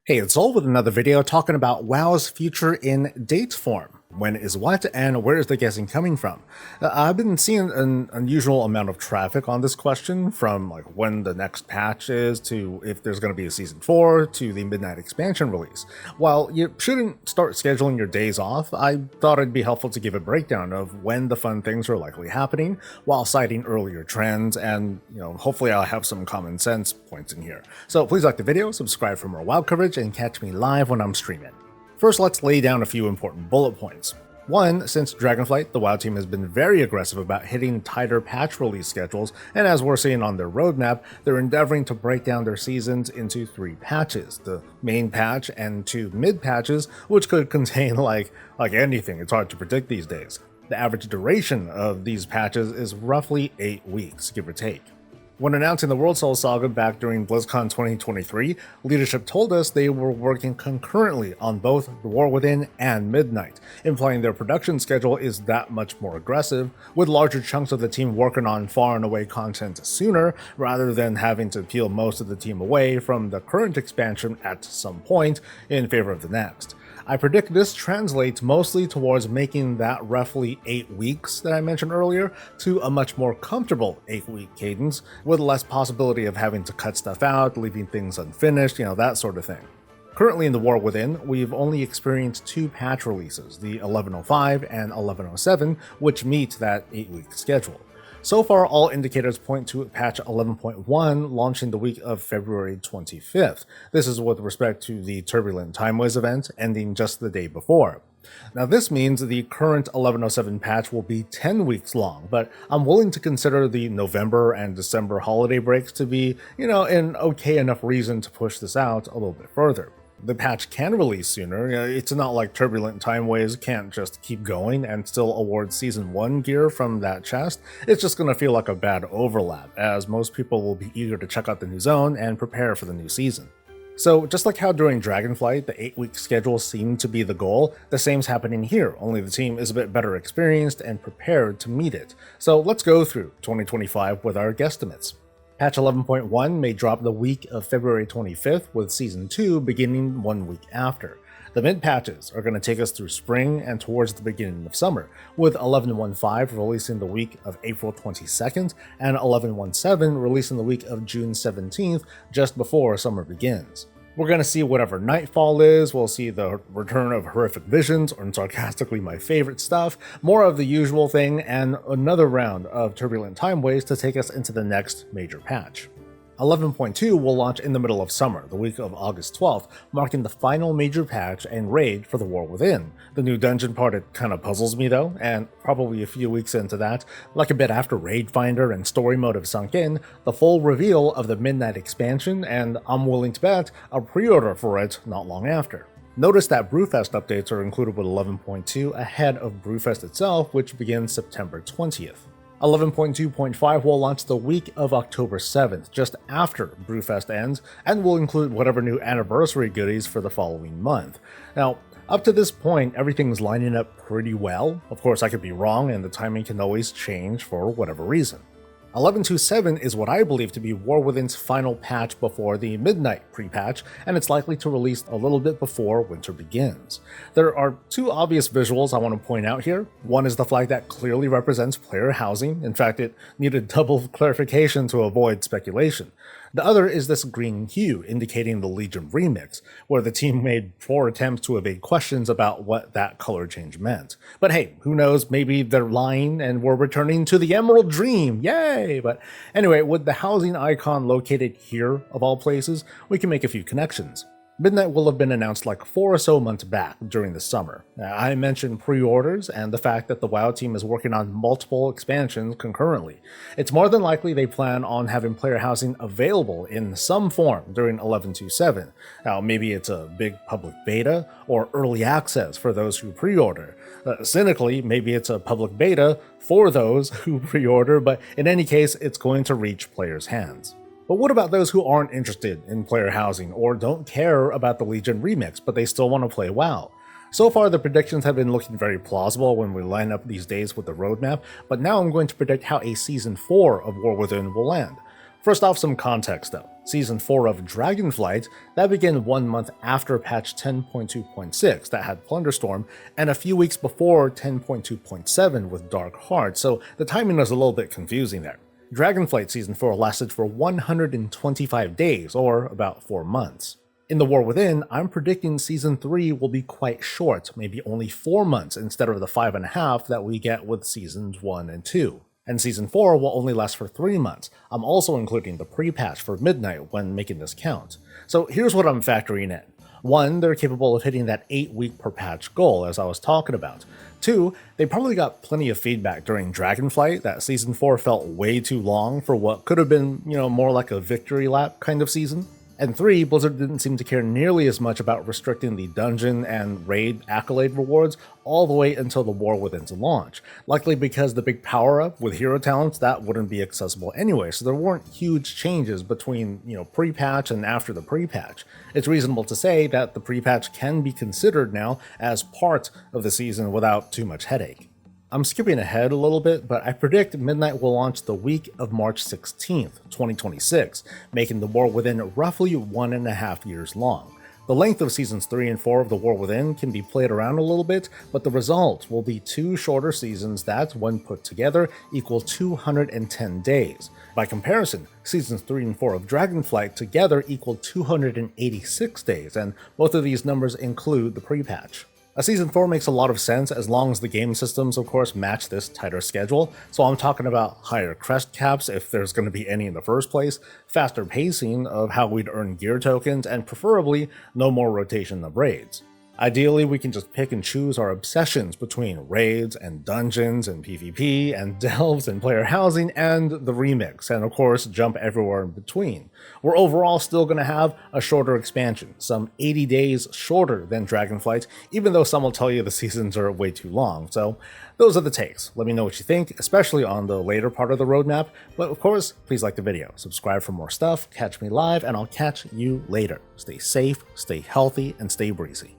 Hey, it's Sol with another video talking about WoW's future in date form. When is what, and where is the guessing coming from? I've been seeing an unusual amount of traffic on this question, from like when the next patch is, to if there's going to be a Season 4, to the Midnight expansion release. While you shouldn't start scheduling your days off, I thought it'd be helpful to give a breakdown of when the fun things are likely happening, while citing earlier trends, and hopefully I'll have some common sense points in here. So please like the video, subscribe for more WoW coverage, and catch me live when I'm streaming. First, let's lay down a few important bullet points. One, since Dragonflight, the WoW team has been very aggressive about hitting tighter patch release schedules, and as we're seeing on their roadmap, they're endeavoring to break down their seasons into 3 patches, the main patch and 2 mid patches, which could contain like anything. It's hard to predict these days. The average duration of these patches is roughly 8 weeks, give or take. When announcing the World Soul Saga back during BlizzCon 2023, leadership told us they were working concurrently on both The War Within and Midnight, implying their production schedule is that much more aggressive, with larger chunks of the team working on far and away content sooner, rather than having to peel most of the team away from the current expansion at some point in favor of the next. I predict this translates mostly towards making that roughly 8 weeks that I mentioned earlier to a much more comfortable 8-week cadence, with less possibility of having to cut stuff out, leaving things unfinished, that sort of thing. Currently in The War Within, we've only experienced 2 patch releases, the 1105 and 1107, which meet that 8-week schedule. So far, all indicators point to patch 11.1 launching the week of February 25th. This is with respect to the Turbulent Timeways event ending just the day before. Now this means the current 1107 patch will be 10 weeks long, but I'm willing to consider the November and December holiday breaks to be, an okay enough reason to push this out a little bit further. The patch can release sooner. It's not like Turbulent Timeways can't just keep going and still award Season 1 gear from that chest. It's just going to feel like a bad overlap, as most people will be eager to check out the new zone and prepare for the new season. So just like how during Dragonflight the 8-week schedule seemed to be the goal, the same's happening here, only the team is a bit better experienced and prepared to meet it. So let's go through 2025 with our guesstimates. Patch 11.1 may drop the week of February 25th, with Season 2 beginning 1 week after. The mid-patches are going to take us through spring and towards the beginning of summer, with 11.15 releasing the week of April 22nd, and 11.17 releasing the week of June 17th, just before summer begins. We're going to see whatever Nightfall is, we'll see the return of Horrific Visions, or sarcastically my favorite stuff, more of the usual thing, and another round of Turbulent Timeways to take us into the next major patch. 11.2 will launch in the middle of summer, the week of August 12th, marking the final major patch and raid for The War Within. The new dungeon part, it kind of puzzles me though, and probably a few weeks into that, like a bit after Raid Finder and story mode have sunk in, the full reveal of the Midnight expansion, and I'm willing to bet a pre-order for it not long after. Notice that Brewfest updates are included with 11.2 ahead of Brewfest itself, which begins September 20th. 11.2.5 will launch the week of October 7th, just after Brewfest ends, and will include whatever new anniversary goodies for the following month. Now, up to this point, everything's lining up pretty well. Of course, I could be wrong, and the timing can always change for whatever reason. 11.27 is what I believe to be War Within's final patch before the Midnight pre-patch, and it's likely to release a little bit before winter begins. There are 2 obvious visuals I want to point out here. One is the flag that clearly represents player housing. In fact, it needed double clarification to avoid speculation. The other is this green hue, indicating the Legion remix, where the team made 4 attempts to evade questions about what that color change meant. But hey, who knows, maybe they're lying and we're returning to the Emerald Dream, yay! But anyway, with the housing icon located here, of all places, we can make a few connections. Midnight will have been announced like 4 or so months back during the summer. I mentioned pre-orders and the fact that the WoW team is working on multiple expansions concurrently. It's more than likely they plan on having player housing available in some form during 11.27. Now, maybe it's a big public beta or early access for those who pre-order. Cynically, maybe it's a public beta for those who pre-order, but in any case, it's going to reach players' hands. But what about those who aren't interested in player housing or don't care about the Legion remix, but they still want to play WoW? So far, the predictions have been looking very plausible when we line up these days with the roadmap, but now I'm going to predict how a Season 4 of War Within will land. First off, some context though. Season 4 of Dragonflight, that began 1 month after patch 10.2.6 that had Plunderstorm, and a few weeks before 10.2.7 with Dark Heart, so the timing is a little bit confusing there. Dragonflight Season 4 lasted for 125 days, or about 4 months. In The War Within, I'm predicting Season 3 will be quite short, maybe only 4 months instead of the 5.5 that we get with Seasons 1 and 2. And Season 4 will only last for 3 months. I'm also including the pre-patch for Midnight when making this count. So here's what I'm factoring in. 1, they're capable of hitting that 8-week per patch goal, as I was talking about. 2, they probably got plenty of feedback during Dragonflight that Season 4 felt way too long for what could have been, more like a victory lap kind of season. And 3, Blizzard didn't seem to care nearly as much about restricting the dungeon and raid accolade rewards all the way until the War Within's launch, likely because the big power-up with hero talents, that wouldn't be accessible anyway, so there weren't huge changes between, pre-patch and after the pre-patch. It's reasonable to say that the pre-patch can be considered now as part of the season without too much headache. I'm skipping ahead a little bit, but I predict Midnight will launch the week of March 16th, 2026, making The War Within roughly 1.5 years long. The length of Seasons 3 and 4 of The War Within can be played around a little bit, but the result will be 2 shorter seasons that, when put together, equal 210 days. By comparison, Seasons 3 and 4 of Dragonflight together equal 286 days, and both of these numbers include the pre-patch. A Season 4 makes a lot of sense as long as the game systems, of course, match this tighter schedule, so I'm talking about higher crest caps if there's going to be any in the first place, faster pacing of how we'd earn gear tokens, and preferably no more rotation of raids. Ideally, we can just pick and choose our obsessions between raids and dungeons and PvP and delves and player housing and the remix, and of course jump everywhere in between. We're overall still going to have a shorter expansion, some 80 days shorter than Dragonflight, even though some will tell you the seasons are way too long. So those are the takes. Let me know what you think, especially on the later part of the roadmap, but of course, please like the video, subscribe for more stuff, catch me live, and I'll catch you later. Stay safe, stay healthy, and stay breezy.